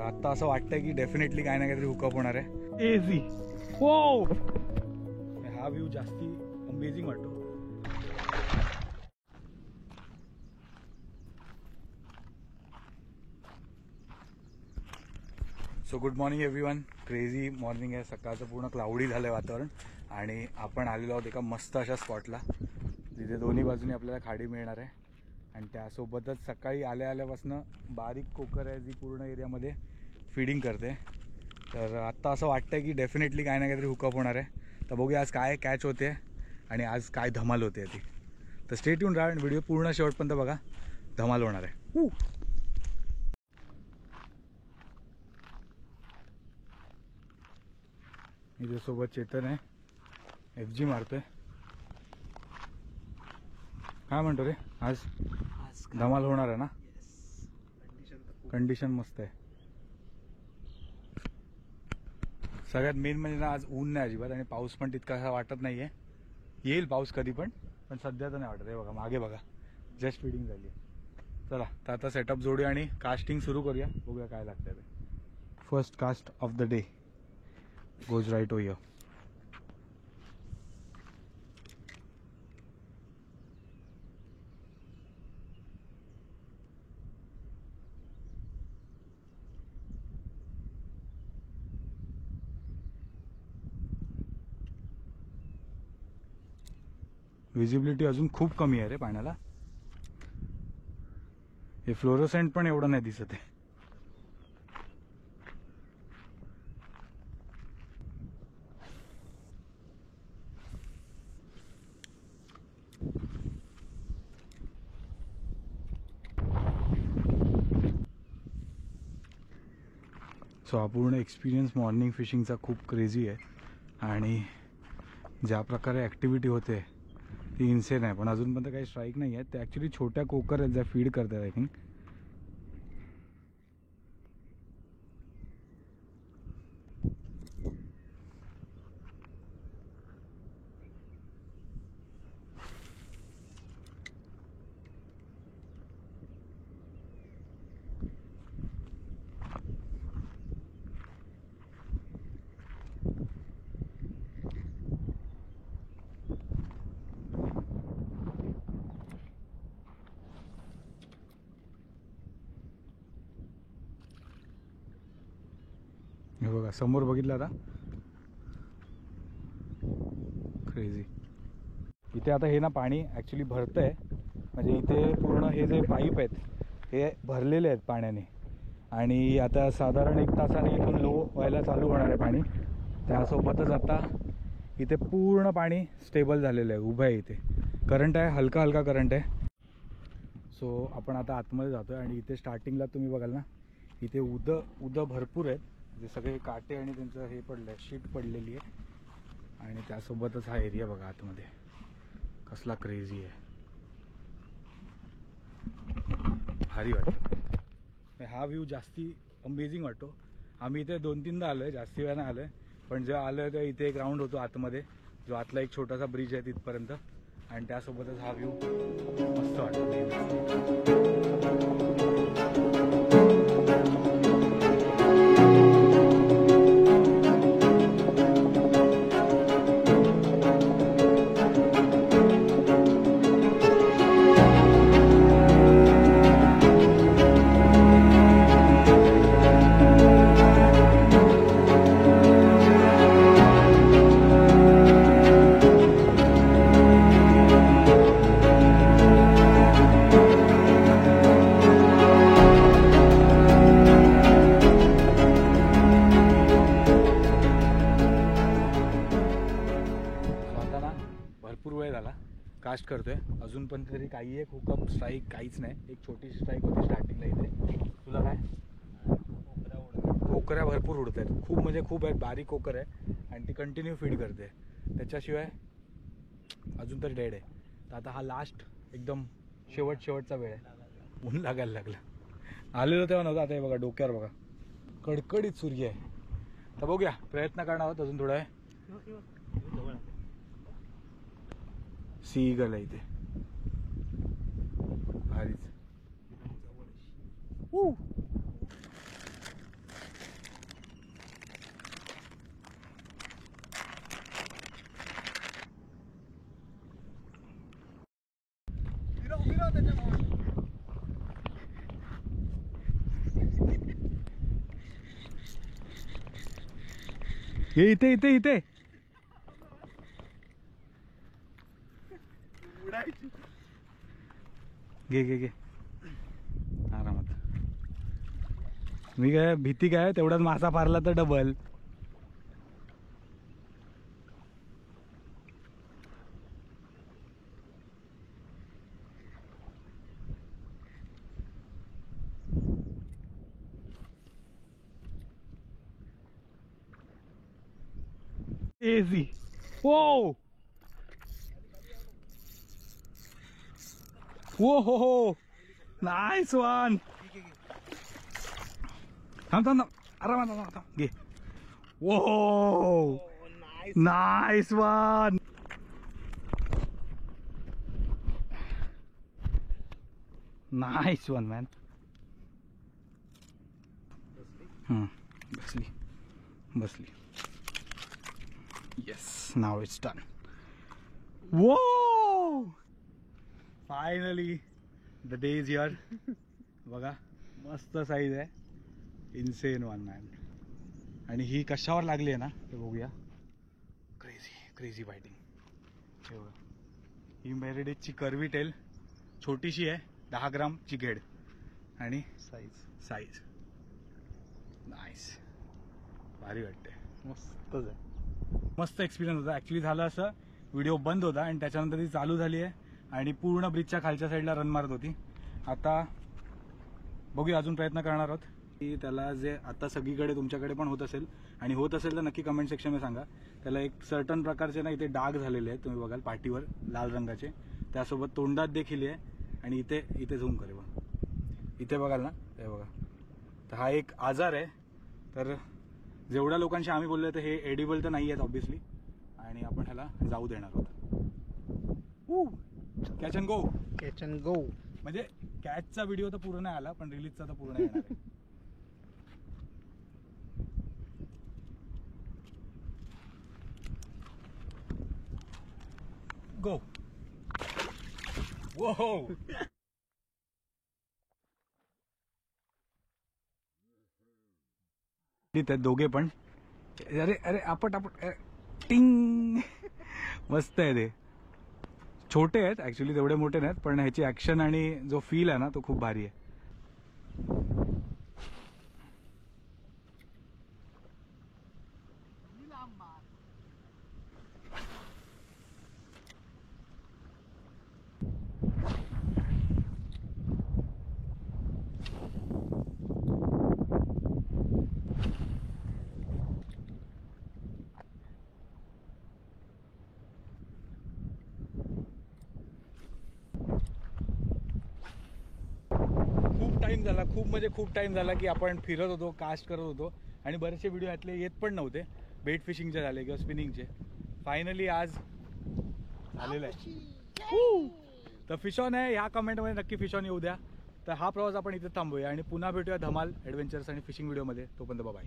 आता असं वाटतंय की डेफिनेटली काही ना काहीतरी हुकअप होणार आहे. एझी वाव, हा व्ह्यू जास्ती अमेझिंग वाटतो. So good morning everyone. Crazy morning आहे. सकाळचं पूर्ण क्लाउडी झालं आहे वातावरण आणि आपण आलेलो आहोत एका मस्त अशा स्पॉटला जिथे दोन्ही बाजूने आपल्याला खाडी मिळणार आहे. आणि त्यासोबतच सकाळी आल्यापासून बारीक कोकर आहे जी पूर्ण एरियामध्ये फीडिंग करते. तर आत्ता असं वाटतं की डेफिनेटली काही ना काहीतरी हुकअप होणार आहे. तर बघूया आज काय कॅच होते आणि आज काय धमाल होते ती. तर स्टे ट्यून राहा आणि व्हिडिओ पूर्ण शेवटपर्यंत बघा. धमाल होणार आहे. इथे चेतन आहे, FG मारतोय. काय म्हणतो रे, आज धमाल होणार आहे ना? कंडिशन मस्त आहे. सगळ्यात मेन म्हणजे ना आज ऊन नाही अजिबात आणि पाऊस पण तितका वाटत नाहीये. येईल पाऊस कधी पण सध्या तर नाही वाटत आहे. बघा मागे बघा, जस्ट फीडिंग झाली आहे. चला तर आता सेटअप जोडूया आणि कास्टिंग सुरू करूया. बघूया काय लागतंय ते. First cast of the day goes right over here. Visibility अजून खूप कमी आहे रे पाण्याला. हे फ्लोरोसेंट पण एवढं नाही दिसत आहे. सो हा पूर्ण एक्सपिरियन्स मॉर्निंग फिशिंगचा खूप क्रेझी आहे आणि ज्या प्रकारे ॲक्टिव्हिटी होते ती इन्सेन आहे. पण अजूनपर्यंत काही स्ट्राईक नाही आहेत. ते ॲक्च्युली छोट्या कोकर आहेत ज्या फीड करतात आय थिंक. हे बघा समोर बघितलं आता, क्रेझी. इथे आता हे ना पाणी ॲक्च्युली भरतं आहे. म्हणजे इथे पूर्ण हे जे पाईप आहेत हे भरलेले आहेत पाण्याने आणि आता साधारण 1 तासाने इथून लो व्हायला चालू होणार आहे पाणी. त्यासोबतच आता इथे पूर्ण पाणी स्टेबल झालेलं आहे. उभं आहे इथे. करंट आहे, हलका हलका करंट आहे. सो आपण आता आतमध्ये जातो आहे आणि इथे स्टार्टिंगला तुम्ही बघाल ना, इथे उदं भरपूर आहेत. जे सगळे काटे आणि त्यांचं हे पडलं आहे, शीट पडलेली आहे. आणि त्यासोबतच हा एरिया बघा आतमध्ये कसला क्रेझी आहे. भारी वाटतं. हा व्ह्यू जास्ती अमेझिंग वाटतो. आम्ही इथे 2-3दा आलो आहे, जास्ती वेळा नाही आलो आहे. पण जेव्हा आलो आहे तेव्हा इथे एक राऊंड होतो आतमध्ये, जो आतला एक छोटासा ब्रिज आहे तिथपर्यंत. आणि त्यासोबतच हा व्ह्यू मस्त वाटतो. कास्ट करतोय अजून पण तरी काही एक हुकअप स्ट्राईक काहीच नाही. एक छोटीशी स्ट्राईक होती स्टार्टिंगला इथे. तुला काय? कोकऱ्या भरपूर उडत आहेत, खूप म्हणजे खूप आहेत. बारीक कोकर आहे आणि ती कंटिन्यू फीड करते. त्याच्याशिवाय अजून तर डेड आहे. तर आता हा लास्ट एकदम शेवटचा वेळ आहे. ऊन लागायला लागलं. आलेलो तेव्हा नव्हतं. आता हे बघा डोक्यावर बघा कडकडीत सूर्य आहे. तर बघूया, प्रयत्न करणार आहोत अजून थोडा आहे. सीगल आहे इथे भारीच. हे इथे इथे इथे घे घे घे आरामात. मी काय भीती काय तेवढाच मासा फारला तर double. Easy. Whoa. Whoa. Nice one. थांब थांब थांब. आरामात थांब. घे. Whoa. Nice one. Nice one, man. बसली. Yes, now it's done. Whoa! Finally, the day is here. बघा मस्त साईज आहे. Insane one man. आणि ही कशावर लागली आहे ना ते बघूया. Crazy biting. हे बघा, ही मेरिडिसची कर्वी टेल छोटीशी आहे. 10 ग्राम ची घेड आणि साईज नाईस. भारी वाटते. मस्तच आहे. मस्त एक्सपिरियन्स होता. ऍक्च्युली झालं असं, व्हिडिओ बंद होता आणि त्याच्यानंतर ती चालू झाली आहे आणि पूर्ण ब्रिजच्या खालच्या साईडला रन मारत होती. आता बघूया, अजून प्रयत्न करणार आहोत की त्याला जे आता सगळीकडे तुमच्याकडे पण होत असेल आणि होत असेल तर नक्की कमेंट सेक्शनमध्ये सांगा. त्याला एक सर्टन प्रकारचे ना इथे डाग झालेले आहेत, तुम्ही बघाल पाठीवर लाल रंगाचे. त्यासोबत तोंडात देखील आहे आणि इथे झूम करे बघा, इथे बघाल ना, हे बघा. तर हा एक आजार आहे. तर जेवढ्या लोकांशी आम्ही बोललो तर हे एडिबल तर नाही आहेत ऑब्व्हियसली, आणि आपण ह्याला जाऊ देणार आहोत. Catch and go. म्हणजे कॅचचा व्हिडिओ तर पूर्ण नाही आला, पण रिलीजचा तर पूर्ण येणार आहे. गो. वो ते दोघे पण. अरे आपट टिंग. मस्त आहे ते. छोटे आहेत ऍक्च्युली, तेवढे मोठे नाहीत, पण ह्याची ऍक्शन आणि जो फील आहे ना तो खूप भारी आहे. खूप टाइम झाला की आपण फिरत होतो, कास्ट करत होतो आणि बरेचसे व्हिडिओ यातले येत पण नव्हते. बेट फिशिंगचे झाले किंवा स्पिनिंगचे. फायनली आज झालेलं आहे. तर फिश ऑन आहे, ह्या कमेंटमध्ये नक्की फिश ऑन येऊ द्या. तर हा प्रवास आपण इथे थांबूया आणि पुन्हा भेटूया धमाल ॲडव्हेंचर्स आणि फिशिंग व्हिडिओमध्ये. तोपर्यंत बाय.